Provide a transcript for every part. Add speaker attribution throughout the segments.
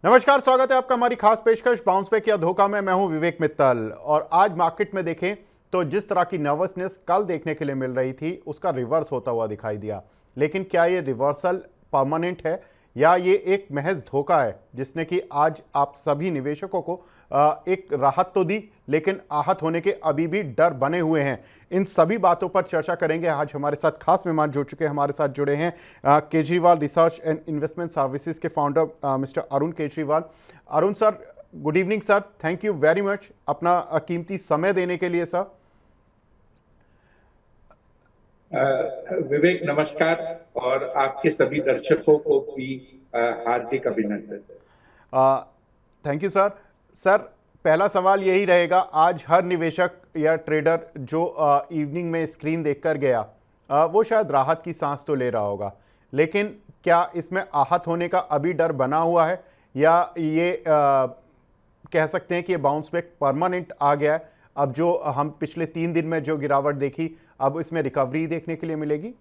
Speaker 1: नमस्कार, स्वागत है आपका हमारी खास पेशकश बाउंस बैक या धोखा में। मैं हूं विवेक मित्तल और आज मार्केट में देखें तो जिस तरह की नर्वसनेस कल देखने के लिए मिल रही थी उसका रिवर्स होता हुआ दिखाई दिया। लेकिन क्या ये रिवर्सल परमानेंट है या ये एक महज धोखा है जिसने कि आज आप सभी निवेशकों को एक राहत तो दी लेकिन आहत होने के अभी भी डर बने हुए हैं। इन सभी बातों पर चर्चा करेंगे। आज हमारे साथ खास मेहमान जुड़ चुके हैं, हमारे साथ जुड़े हैं Kejriwal research and investment services के founder mister Arun Kejriwal. Arun sir, good evening sir, thank you very much अपना कीमती समय देने के लिए सर।
Speaker 2: विवेक नमस्कार और आपके सभी दर्शकों को भी हार्दिक अभिनंदन।
Speaker 1: Thank you sir. सर, पहला सवाल यही रहेगा, आज हर निवेशक या ट्रेडर जो इवनिंग में स्क्रीन देखकर गया वो शायद राहत की सांस तो ले रहा होगा, लेकिन क्या इसमें आहत होने का अभी डर बना हुआ है या ये कह सकते हैं कि ये बाउंस बैक परमानेंट आ गया है? अब जो हम पिछले 3 दिन में जो गिरावट देखी अब इसमें रिकवरी देखने के लिए मिलेगी?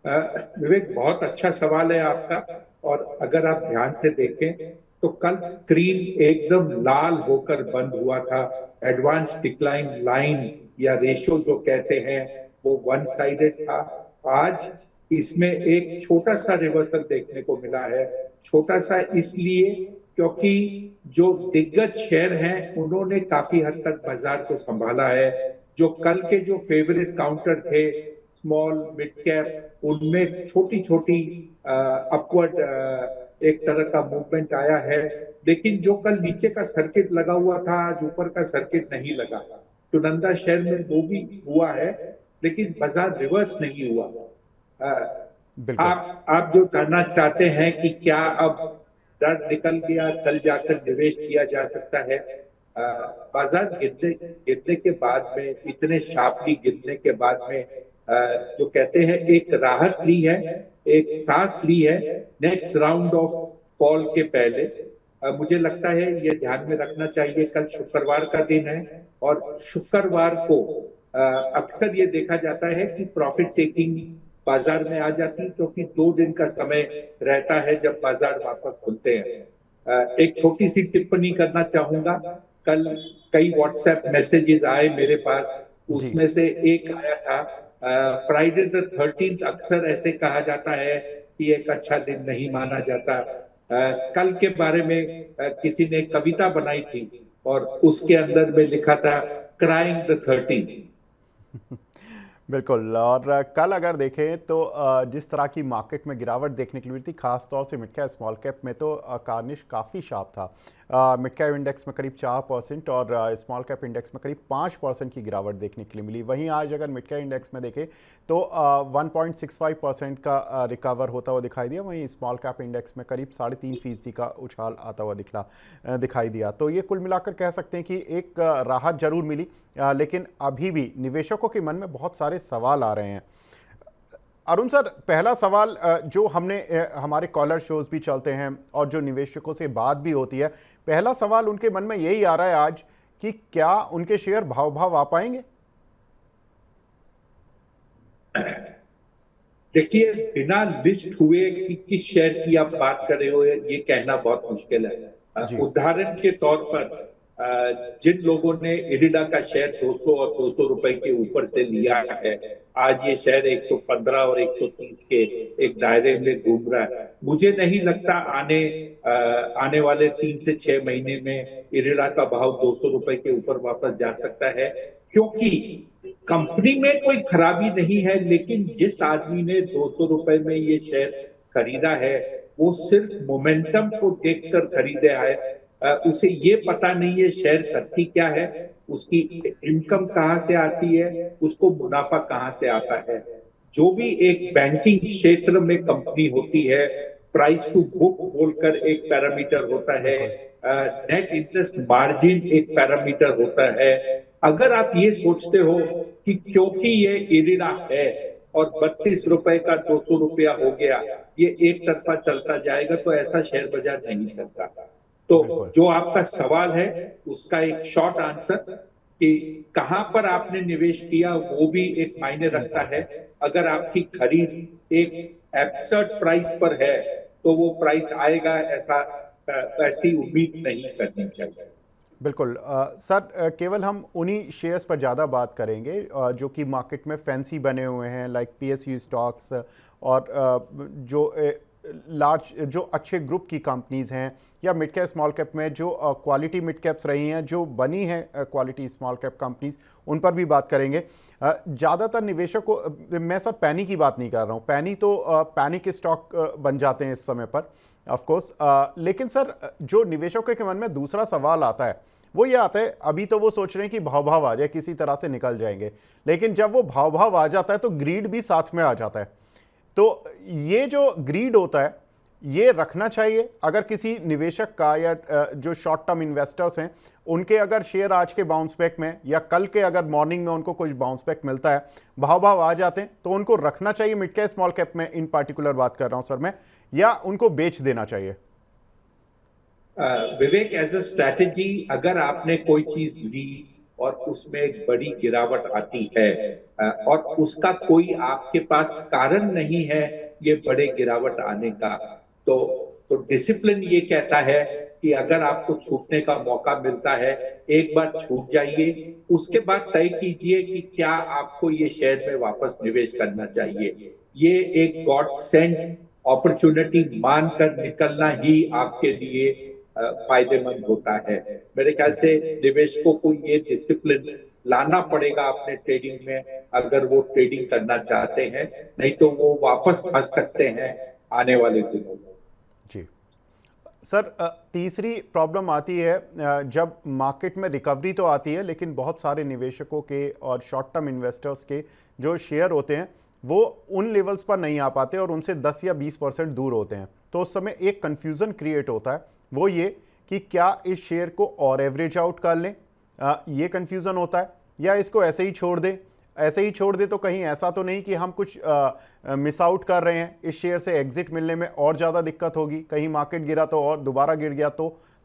Speaker 2: विवेक, बहुत अच्छा सवाल है आपका। और अगर आप ध्यान से देखें तो कल स्क्रीन एकदम लाल होकर बंद हुआ था। एडवांस डिक्लाइन लाइन या रेशियो जो कहते हैं वो वन साइडेड था। आज इसमें एक छोटा सा रिवर्सल देखने को मिला है। छोटा सा इसलिए क्योंकि जो दिग्गज शेयर हैं उन्होंने काफी हद तक बाजार को संभाला है। जो कल के जो फेवरेट काउंटर थे, स्मॉल मिड कैप, उनमें छोटी छोटी अपवर्ड एक तरह का मूवमेंट आया है। लेकिन जो कल नीचे का सर्किट लगा हुआ था आज ऊपर का सर्किट नहीं लगा। चुनिंदा शेयर में वो भी हुआ है लेकिन बाजार रिवर्स नहीं हुआ।
Speaker 1: बिल्कुल।
Speaker 2: आप जो कहना चाहते हैं कि क्या अब डर निकल गया, कल जाकर निवेश किया जा सकता है? बाजार गिरने के बाद में, इतने शार्पली गिरने के बाद में जो कहते हैं एक राहत ली है, एक सांस ली है नेक्स्ट राउंड ऑफ फॉल के पहले। मुझे लगता है ये ध्यान में रखना चाहिए। कल शुक्रवार का दिन है और शुक्रवार को अक्सर ये देखा जाता है कि प्रॉफिट टेकिंग बाजार में आ जाती है क्योंकि 2 दिन का समय रहता है जब बाजार वापस खुलते हैं। एक छोटी सी टिप्पणी करना चाहूंगा। कल कई व्हाट्सएप मैसेजेस आए मेरे पास, उसमें से एक आया था फ्राइडे द 13th अक्सर ऐसे कहा जाता है कि एक अच्छा दिन नहीं माना जाता। कल के बारे में किसी ने कविता बनाई थी और उसके अंदर में लिखा था क्राइंग द 13th।
Speaker 1: बिल्कुल। और कल अगर देखें तो जिस तरह की मार्केट में गिरावट देखने के लिए मिली थी, खास तौर से मिड कैप स्मॉल कैप में तो कार्निश काफ़ी शार्प था। मिड कैप इंडेक्स में करीब 4% और स्मॉल कैप इंडेक्स में करीब 5% की गिरावट देखने के लिए मिली। वहीं आज अगर मिड कैप इंडेक्स में देखें तो 1.65% का रिकवर होता हुआ दिखाई दिया। वहीं स्मॉल कैप इंडेक्स में करीब 3.5% का उछाल आता हुआ दिखाई दिया। तो ये कुल मिलाकर कह सकते हैं कि एक राहत जरूर मिली, लेकिन अभी भी निवेशकों के मन में बहुत सारे सवाल आ रहे हैं। अरुण सर, पहला सवाल जो हमने हमारे कॉलर शोज भी चलते हैं और जो निवेशकों से बात भी होती है, पहला सवाल उनके मन में यही आ रहा है आज कि क्या उनके शेयर भाव आ पाएंगे?
Speaker 2: देखिए, बिना लिस्ट हुए कि किस शेयर की आप बात कर रहे हो ये कहना बहुत मुश्किल है। उदाहरण के तौर पर जिन लोगों ने इरिडा का शेयर 200 और 200 रुपए के ऊपर से लिया है, आज ये शेयर 115 और 130 के एक दायरे में घूम रहा है। मुझे नहीं लगता आने वाले 3 से 6 महीने में इरिडा का भाव 200 रुपए के ऊपर वापस जा सकता है, क्योंकि कंपनी में कोई खराबी नहीं है। लेकिन जिस आदमी ने 200 रुपए में ये शेयर खरीदा है वो सिर्फ मोमेंटम को देखकर खरीदा है। उसे ये पता नहीं है शेयर करती क्या है, उसकी इनकम कहां से आती है, उसको मुनाफा कहां से आता है। जो भी एक बैंकिंग क्षेत्र में कंपनी होती है, प्राइस टू बुक बोलकर एक पैरामीटर होता है, नेट इंटरेस्ट मार्जिन एक पैरामीटर होता है। अगर आप ये सोचते हो कि क्योंकि ये इरिडा है और 32 रुपए का 200 रुपया हो गया, ये एक तरफा चलता जाएगा, तो ऐसा शेयर बाजार नहीं चलता। तो जो आपका सवाल है उसका एक शॉर्ट आंसर कि कहां पर आपने निवेश किया वो भी एक मायने रखता है। अगर आपकी खरीद एक एब्सर्ड प्राइस पर है तो वो प्राइस आएगा, ऐसी उम्मीद नहीं करनी चाहिए।
Speaker 1: बिल्कुल सर, केवल हम उन्हीं शेयर्स पर ज़्यादा बात करेंगे जो कि मार्केट में फैंसी बने हुए हैं, लाइक पीएसयू स्टॉक्स, और जो लार्ज, जो अच्छे ग्रुप की कंपनीज हैं, या मिड कैप स्मॉल कैप में जो क्वालिटी मिड कैप्स रही हैं, जो बनी हैं क्वालिटी स्मॉल कैप कंपनीज, उन पर भी बात करेंगे। ज़्यादातर निवेशकों मैं सर पैनी की बात नहीं कर रहा हूँ, पैनी तो पैनिक स्टॉक बन जाते हैं इस समय पर ऑफ कोर्स, लेकिन सर जो निवेशकों के मन में दूसरा सवाल आता है वो ये आता है, अभी तो वो सोच रहे हैं कि भाव भाव आ जाए, किसी तरह से निकल जाएंगे, लेकिन जब वो भाव भाव आ जाता है तो ग्रीड भी साथ में आ जाता है। तो ये जो ग्रीड होता है ये रखना चाहिए अगर किसी निवेशक का, या जो शॉर्ट टर्म इन्वेस्टर्स हैं उनके अगर शेयर आज के बाउंस बैक में या कल के अगर मॉर्निंग में उनको कुछ बाउंस बैक मिलता है, भाव भाव आ जाते हैं, तो उनको रखना चाहिए मिड कैप स्मॉल कैप में, इन पार्टिकुलर बात कर रहा हूं सर मैं, या उनको बेच देना चाहिए?
Speaker 2: विवेक, एज अ स्ट्रैटेजी, अगर आपने कोई चीज ली और उसमें एक बड़ी गिरावट आती है और उसका कोई आपके पास कारण नहीं है ये बड़े गिरावट आने का, तो डिसिप्लिन ये कहता है कि अगर आपको छूटने का मौका मिलता है, एक बार छूट जाइए, उसके बाद तय कीजिए कि क्या आपको ये शेयर में वापस निवेश करना चाहिए। ये एक गॉड सेंट अपॉर्चुनिटी मानकर निकलना ही आपके लिए फायदेमंद होता है। मेरे ख्याल से निवेशकों को ये डिसिप्लिन लाना पड़ेगा अपने ट्रेडिंग में, अगर वो ट्रेडिंग करना चाहते हैं, नहीं तो वो वापस फंस सकते हैं आने वाले दिनों में।
Speaker 1: जी सर, तीसरी प्रॉब्लम आती है जब मार्केट में रिकवरी तो आती है, लेकिन बहुत सारे निवेशकों के और शॉर्ट टर्म इन्वेस्टर्स के जो शेयर होते हैं वो उन लेवल्स पर नहीं आ पाते और उनसे 10 या 20% दूर होते हैं। तो उस समय एक कन्फ्यूज़न क्रिएट होता है, वो ये कि क्या इस शेयर को और एवरेज आउट कर लें, ये कन्फ्यूज़न होता है, या इसको ऐसे ही छोड़ दें। ऐसे ही छोड़ दे तो कहीं ऐसा तो नहीं कि हम कुछ मिस आउट कर रहे हैं, इस शेयर से एग्जिट मिलने में और ज़्यादा दिक्कत होगी, कहीं मार्केट गिरा तो और दोबारा गिर गया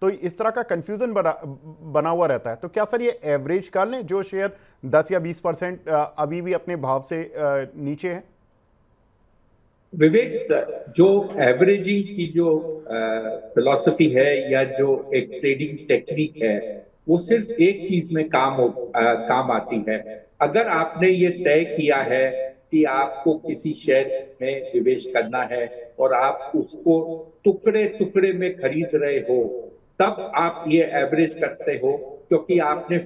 Speaker 1: तो इस तरह का कंफ्यूजन बना हुआ रहता है। तो क्या सर ये एवरेज कर लें जो शेयर 10 या 20% अभी भी अपने भाव से नीचे हैं?
Speaker 2: विवेक, जो एवरेजिंग की जो फिलॉसफी है या जो एक ट्रेडिंग टेक्निक है, वो सिर्फ एक चीज में काम आती है। अगर आपने ये तय किया है कि आपको किसी शेयर में निवेश करना है और आप उसको टुकड़े टुकड़े में खरीद रहे हो, तब आप ये एवरेज करते हो, क्योंकि आपने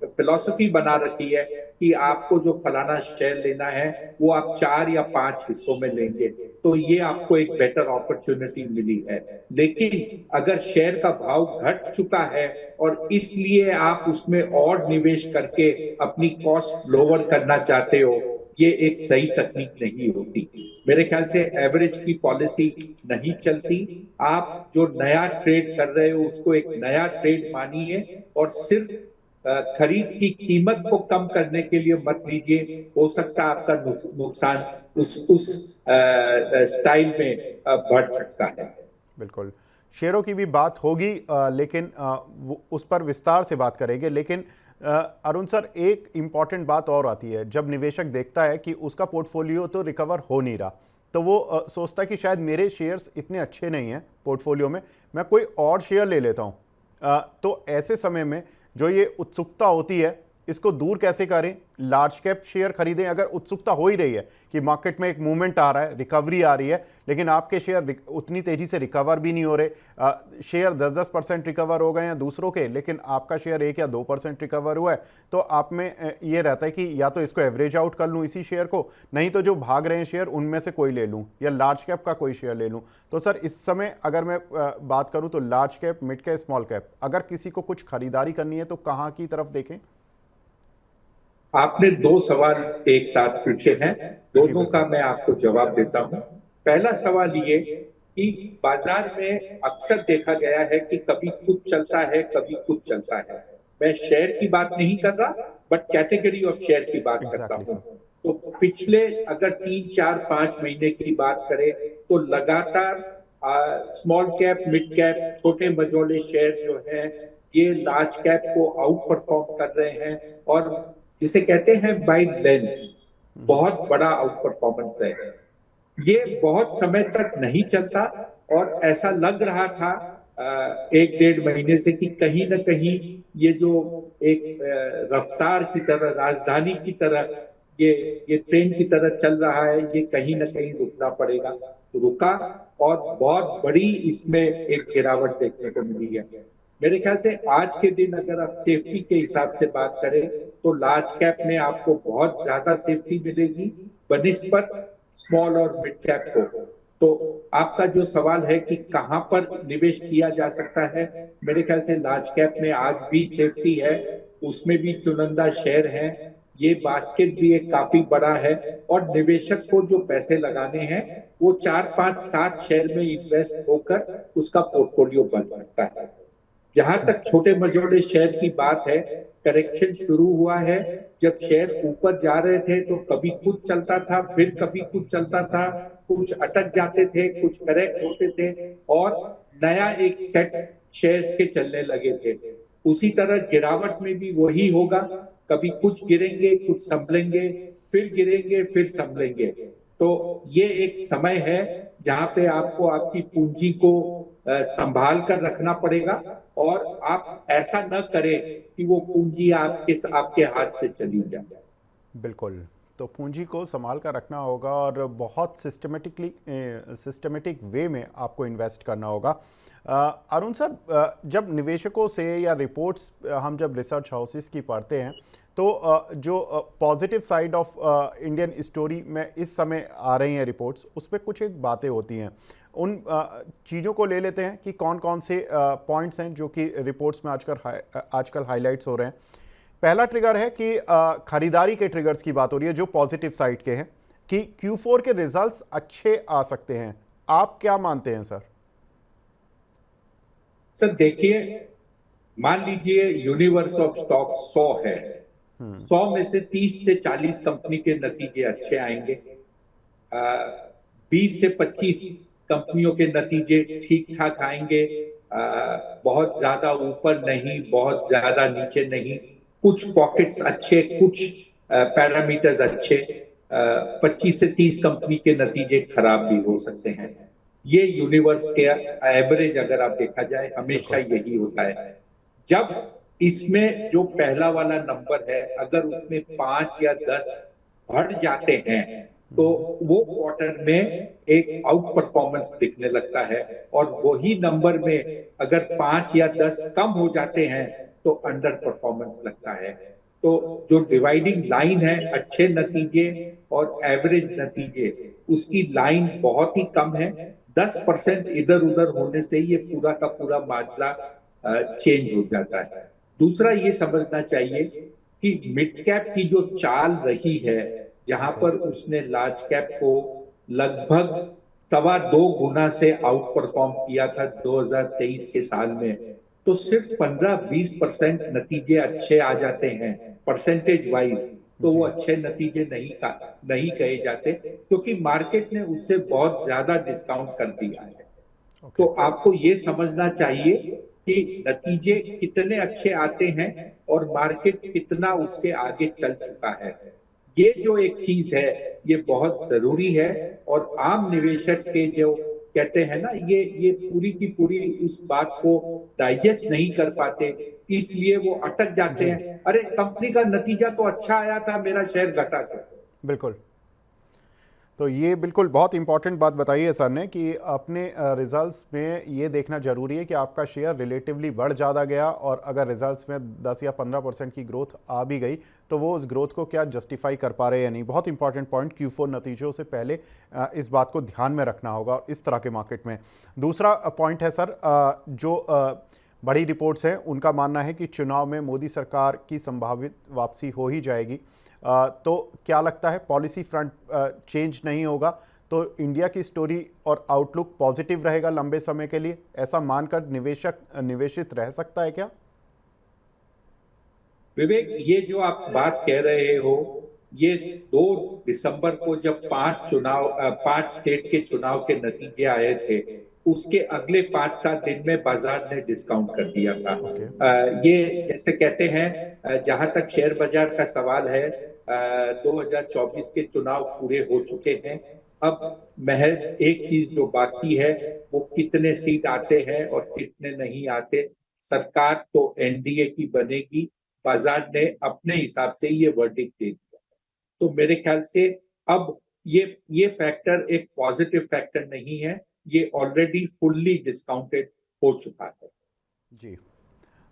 Speaker 2: फिलॉसफी बना रखी है कि आपको जो फलाना शेयर लेना है वो आप 4 या 5 हिस्सों में लेंगे, तो ये आपको एक बेटर अपॉर्चुनिटी मिली है। लेकिन अगर शेयर का भाव घट चुका है और इसलिए आप उसमें और निवेश करके अपनी कॉस्ट लोअर करना चाहते हो, ये एक सही तकनीक नहीं होती। मेरे ख्याल से एवरेज की पॉलिसी नहीं चलती। आप जो नया ट्रेड कर रहे हो उसको एक नया ट्रेड मानिए और सिर्फ खरीद की कीमत को कम करने के लिए मत लीजिए। हो सकता है आपका नुकसान उस स्टाइल में बढ़ सकता है।
Speaker 1: बिल्कुल, शेयरों की भी बात होगी, लेकिन उस पर विस्तार से बात करेंगे। लेकिन अरुण सर, एक इम्पॉर्टेंट बात और आती है, जब निवेशक देखता है कि उसका पोर्टफोलियो तो रिकवर हो नहीं रहा, तो वो सोचता है कि शायद मेरे शेयर्स इतने अच्छे नहीं हैं पोर्टफोलियो में, मैं कोई और शेयर ले लेता हूँ। तो ऐसे समय में जो ये उत्सुकता होती है, इसको दूर कैसे करें? लार्ज कैप शेयर खरीदें अगर उत्सुकता हो ही रही है कि मार्केट में एक मूवमेंट आ रहा है, रिकवरी आ रही है, लेकिन आपके शेयर उतनी तेजी से रिकवर भी नहीं हो रहे। शेयर 10-10% रिकवर हो गए हैं दूसरों के, लेकिन आपका शेयर 1 या 2% रिकवर हुआ है। तो आप में ये रहता है कि या तो इसको एवरेज आउट कर लूँ इसी शेयर को, नहीं तो जो भाग रहे हैं शेयर उनमें से कोई ले लूँ, या लार्ज कैप का कोई शेयर ले लूँ। तो सर इस समय अगर मैं बात करूँ तो large cap, mid cap, small cap, अगर किसी को कुछ खरीदारी करनी है तो कहाँ की तरफ देखें?
Speaker 2: आपने 2 सवाल एक साथ पूछे हैं, दोनों का मैं आपको जवाब देता हूं। पहला सवाल ये कि बाजार में अक्सर देखा गया है कि कभी कुछ चलता है, कभी कुछ चलता है। मैं शेयर की बात नहीं कर रहा, बट कैटेगरी ऑफ शेयर की बात करता हूं। तो पिछले अगर 3, 4, 5 महीने की बात करें तो लगातार स्मॉल कैप, मिड कैप, छोटे मझोले शेयर जो है ये लार्ज कैप को आउट परफॉर्म कर रहे हैं, और जिसे कहते हैं बाय लेंस, बहुत बड़ा आउट परफॉर्मेंस है। ये बहुत समय तक नहीं चलता, और ऐसा लग रहा था एक डेढ़ महीने से कि कहीं ना कहीं ये जो एक रफ्तार की तरह, राजधानी की तरह, ये ये ट्रेन की तरह चल रहा है, ये कहीं ना कहीं रुकना पड़ेगा। तो रुका, और बहुत बड़ी इसमें एक गिरावट देखने को मिली है। मेरे ख्याल से आज के दिन अगर आप सेफ्टी के हिसाब से बात करें तो लार्ज कैप में आपको बहुत ज्यादा सेफ्टी मिलेगी बनिस्पत स्मॉल और मिड कैप को। तो आपका जो सवाल है कि कहां पर निवेश किया जा सकता है, मेरे ख्याल से लार्ज कैप में आज भी सेफ्टी है, उसमें भी चुनिंदा शेयर हैं, ये बास्केट भी एक काफी बड़ा है, और निवेशक को जो पैसे लगाने हैं वो 4 5 7 शेयर में इन्वेस्ट होकर उसका पोर्टफोलियो बन सकता है। जहां तक छोटे मझोले शेयर की बात है, करेक्शन शुरू हुआ है। जब शेयर ऊपर जा रहे थे तो कभी कुछ चलता था, फिर कभी कुछ चलता था, कुछ अटक जाते थे, कुछ करेक्ट होते थे, और नया एक सेट शेयर्स के चलने लगे थे। उसी तरह गिरावट में भी वही होगा, कभी कुछ गिरेंगे, कुछ संभलेंगे, फिर गिरेंगे, फिर संभलेंगे। तो ये एक समय है जहां पे आपको आपकी पूंजी को संभाल कर रखना पड़ेगा, और आप ऐसा न करें कि वो पूंजी आपके हाथ से चली जाए।
Speaker 1: बिल्कुल। तो पूंजी को संभाल कर रखना होगा और बहुत सिस्टमेटिक वे में आपको इन्वेस्ट करना होगा। अरुण सर, जब निवेशकों से या रिपोर्ट्स हम जब रिसर्च हाउसेस की पढ़ते हैं तो जो positive side of Indian story में इस समय आ रही हैं रिपोर्ट्स, उसमें कुछ एक बातें होती हैं। उन चीज़ों को ले लेते हैं कि कौन कौन से पॉइंट्स हैं जो कि रिपोर्ट्स में आजकल हाईलाइट्स हो रहे हैं। पहला ट्रिगर है कि खरीदारी के ट्रिगर्स की बात हो रही है जो पॉजिटिव साइड के हैं, कि Q4 के रिजल्ट्स अच्छे आ सकते हैं। आप क्या मानते हैं सर?
Speaker 2: सर देखिए, मान लीजिए यूनिवर्स ऑफ स्टॉक 100 है, 100 में से 30 से 40 कंपनी के नतीजे अच्छे आएंगे, 20 से 25 कंपनियों के नतीजे ठीक ठाक आएंगे, बहुत ज्यादा ऊपर नहीं, बहुत ज्यादा नीचे नहीं, कुछ पॉकेट्स अच्छे, कुछ पैरामीटर्स अच्छे, 25 से 30 कंपनी के नतीजे खराब भी हो सकते हैं। ये यूनिवर्स के एवरेज अगर आप देखा जाए हमेशा यही होता है। जब इसमें जो पहला वाला नंबर है अगर उसमें 5 या 10 बढ़ जाते हैं तो वो क्वार्टर में एक आउट परफॉर्मेंस दिखने लगता है, और वही नंबर में अगर 5 या 10 कम हो जाते हैं तो अंडर परफॉर्मेंस लगता है। तो जो डिवाइडिंग लाइन है अच्छे नतीजे और एवरेज नतीजे, उसकी लाइन बहुत ही कम है। 10% इधर उधर होने से ये पूरा का पूरा माजरा चेंज हो जाता है। दूसरा ये समझना चाहिए कि मिड कैप की जो चाल रही है, जहां पर उसने लार्ज कैप को लगभग 2.25 गुना से आउट परफॉर्म किया था 2023 के साल में, तो सिर्फ 15-20% नतीजे अच्छे आ जाते हैं परसेंटेज वाइज, तो वो अच्छे नतीजे नहीं कहे जाते, क्योंकि मार्केट ने उससे बहुत ज्यादा डिस्काउंट कर दिया है। तो आपको ये समझना चाहिए कि नतीजे कितने अच्छे आते हैं और मार्केट कितना उससे आगे चल चुका है। ये जो एक चीज है ये बहुत जरूरी है, और आम निवेशक के जो कहते हैं ना, ये पूरी की पूरी उस बात को डाइजेस्ट नहीं कर पाते, इसलिए वो अटक जाते हैं। अरे कंपनी का नतीजा तो अच्छा आया था, मेरा शेयर घटा क्यों?
Speaker 1: बिल्कुल। तो ये बिल्कुल बहुत इंपॉर्टेंट बात बताई है सर ने कि अपने रिजल्ट्स में ये देखना ज़रूरी है कि आपका शेयर रिलेटिवली बढ़ ज़्यादा गया, और अगर रिजल्ट्स में 10 या 15% की ग्रोथ आ भी गई तो वो उस ग्रोथ को क्या जस्टिफाई कर पा रहे हैं या नहीं। बहुत इंपॉर्टेंट पॉइंट, Q4 नतीजों से पहले इस बात को ध्यान में रखना होगा इस तरह के मार्केट में। दूसरा पॉइंट है सर, जो बड़ी रिपोर्ट्स हैं उनका मानना है कि चुनाव में मोदी सरकार की संभावित वापसी हो ही जाएगी। तो क्या लगता है, पॉलिसी फ्रंट चेंज नहीं होगा तो इंडिया की स्टोरी और आउटलुक पॉजिटिव रहेगा लंबे समय के लिए, ऐसा मानकर निवेशक निवेशित रह सकता है क्या?
Speaker 2: विवेक, ये जो आप बात कह रहे हो, ये 2 दिसंबर को जब 5 स्टेट के चुनाव के नतीजे आए थे, उसके अगले 5-7 दिन में बाजार ने डिस्काउंट कर दिया था। ये जैसे कहते हैं, जहां तक शेयर बाजार का सवाल है, 2024 के चुनाव पूरे हो चुके हैं, अब महज एक चीज जो बाकी है वो कितने सीट आते हैं और कितने नहीं आते। सरकार तो एनडीए की बनेगी, बाजार ने अपने हिसाब से ये वर्डिक्ट दे दिया। तो मेरे ख्याल से अब ये फैक्टर एक पॉजिटिव फैक्टर नहीं है, ये ऑलरेडी फुल्ली डिस्काउंटेड हो चुका है।
Speaker 1: जी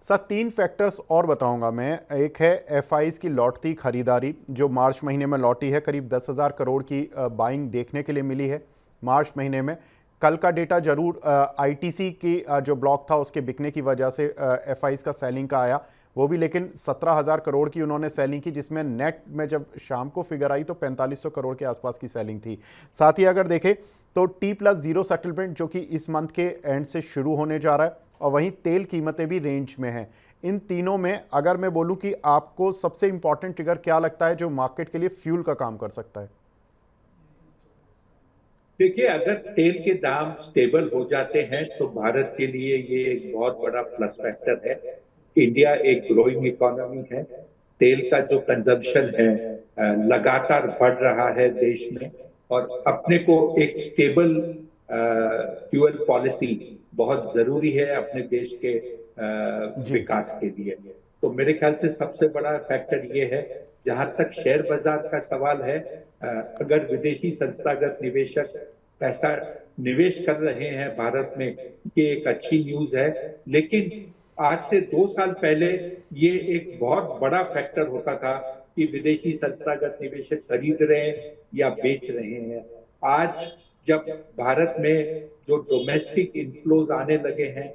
Speaker 1: सर, 3 फैक्टर्स और बताऊंगा मैं। एक है एफआईज की लौटती खरीदारी जो मार्च महीने में लौटी है, करीब 10,000 करोड़ की बाइंग देखने के लिए मिली है मार्च महीने में। कल का डेटा जरूर आईटीसी की जो ब्लॉक था उसके बिकने की वजह से एफआईज का सेलिंग का आया, वो भी लेकिन 17,000 करोड़ की उन्होंने सेलिंग की, जिसमें नेट में जब शाम को फिगर आई तो 4500 करोड़ के आसपास की सेलिंग थी। साथ ही अगर देखें तो T+0 सेटलमेंट जो कि इस मंथ के एंड से शुरू होने जा रहा है, और वहीं तेल कीमतें भी रेंज में हैं। इन तीनों में अगर मैं बोलूं कि आपको सबसे इंपॉर्टेंट ट्रिगर क्या लगता है जो मार्केट के लिए फ्यूल का काम कर सकता है?
Speaker 2: देखिए, अगर तेल के दाम स्टेबल हो जाते हैं तो भारत के लिए ये एक बहुत बड़ा प्लस फैक्टर है। इंडिया एक ग्रोइंग इकोनॉमी है, तेल का जो कंजम्पशन है लगातार बढ़ रहा है देश में, और अपने को एक स्टेबल फ्यूल पॉलिसी बहुत जरूरी है अपने देश के
Speaker 1: जी
Speaker 2: विकास के लिए। तो मेरे ख्याल से सबसे बड़ा फैक्टर ये है। जहां तक शेयर बाजार का सवाल है, अगर विदेशी संस्थागत निवेशक पैसा निवेश कर रहे हैं भारत में, ये एक अच्छी न्यूज है। लेकिन आज से 2 साल पहले ये एक बहुत बड़ा फैक्टर होता था कि विदेशी संस्थागत निवेशक खरीद रहे हैं या बेच रहे हैं। आज जब भारत में जो डोमेस्टिक इनफ्लोज आने लगे हैं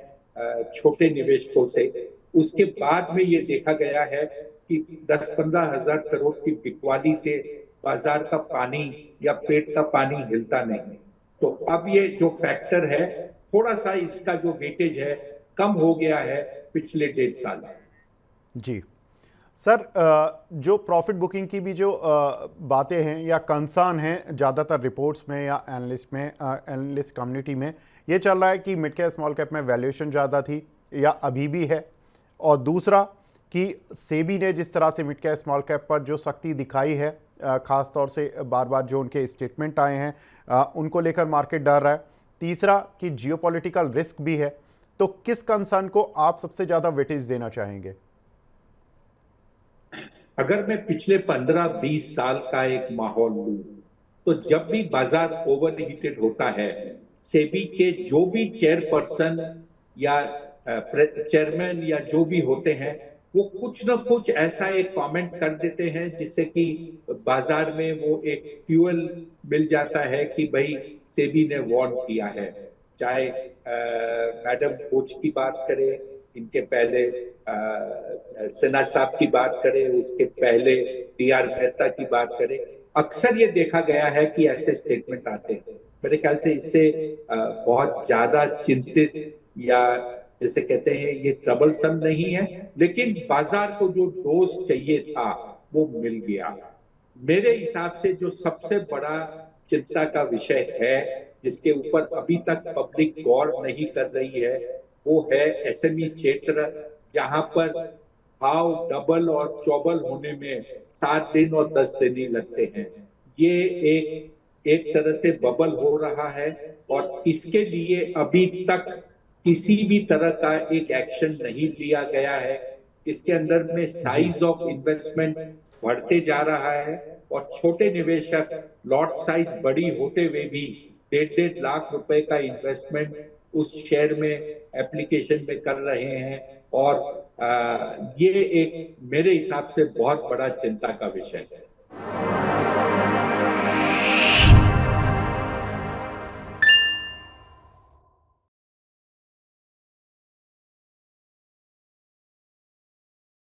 Speaker 2: छोटे निवेशकों से, उसके बाद में ये देखा गया है कि 10-15 हजार करोड़ की बिकवाली से बाजार का पानी या पेट का पानी हिलता नहीं। तो अब ये जो फैक्टर है, थोड़ा सा इसका जो वेटेज है कम हो गया है पिछले 1.5 साल।
Speaker 1: जी सर, जो प्रॉफिट बुकिंग की भी जो बातें हैं या कंसर्न हैं ज़्यादातर रिपोर्ट्स में या एनालिस्ट कम्युनिटी में, ये चल रहा है कि मिड कैप स्मॉल कैप में वैल्यूएशन ज़्यादा थी या अभी भी है, और दूसरा कि सेबी ने जिस तरह से मिड कैप स्मॉल कैप पर जो सख्ती दिखाई है, ख़ास तौर से बार बार जो उनके स्टेटमेंट आए हैं उनको लेकर मार्केट डर रहा है। तीसरा कि जियोपॉलिटिकल रिस्क भी है। तो किस कंसर्न को आप सबसे ज़्यादा वेटेज देना चाहेंगे?
Speaker 2: अगर मैं पिछले 15-20 साल का एक माहौल लूं, तो जब भी बाजार ओवर हीटेड होता है, सेबी के जो भी चेयरपर्सन या चेयरमैन या जो भी होते हैं, वो कुछ ना कुछ ऐसा एक कमेंट कर देते हैं जिससे कि बाजार में वो एक फ्यूल मिल जाता है कि भाई सेबी ने वार्न किया है। चाहे मैडम कोच की बात करें, इनके पहले सिन्हा साहब की बात करें, उसके पहले डी.आर. मेहता की बात करें, अक्सर ये देखा गया है कि ऐसे स्टेटमेंट आते हैं। मेरे ख्याल से इससे बहुत ज्यादा चिंतित या जैसे कहते हैं ये ट्रबलसम नहीं है, लेकिन बाजार को जो डोज चाहिए था वो मिल गया। मेरे हिसाब से जो सबसे बड़ा चिंता का विषय है, जिसके ऊपर अभी तक पब्लिक गौर नहीं कर रही है, वो है एसएमई क्षेत्र, जहां पर भाव डबल और चौबल होने में 7 दिन और 10 दिन ही लगते हैं। ये एक तरह से बबल हो रहा है, और इसके लिए अभी तक किसी भी तरह का एक एक्शन नहीं लिया गया है। इसके अंदर में
Speaker 1: जी
Speaker 2: साइज ऑफ इन्वेस्टमेंट बढ़ते जा रहा है, और छोटे निवेशक लॉट साइज बड़ी होते हुए भी 1.5 लाख रुपए का इन्वेस्टमेंट उस शेयर में एप्लीकेशन में कर रहे हैं। और ये एक मेरे हिसाब से बहुत बड़ा चिंता का विषय है।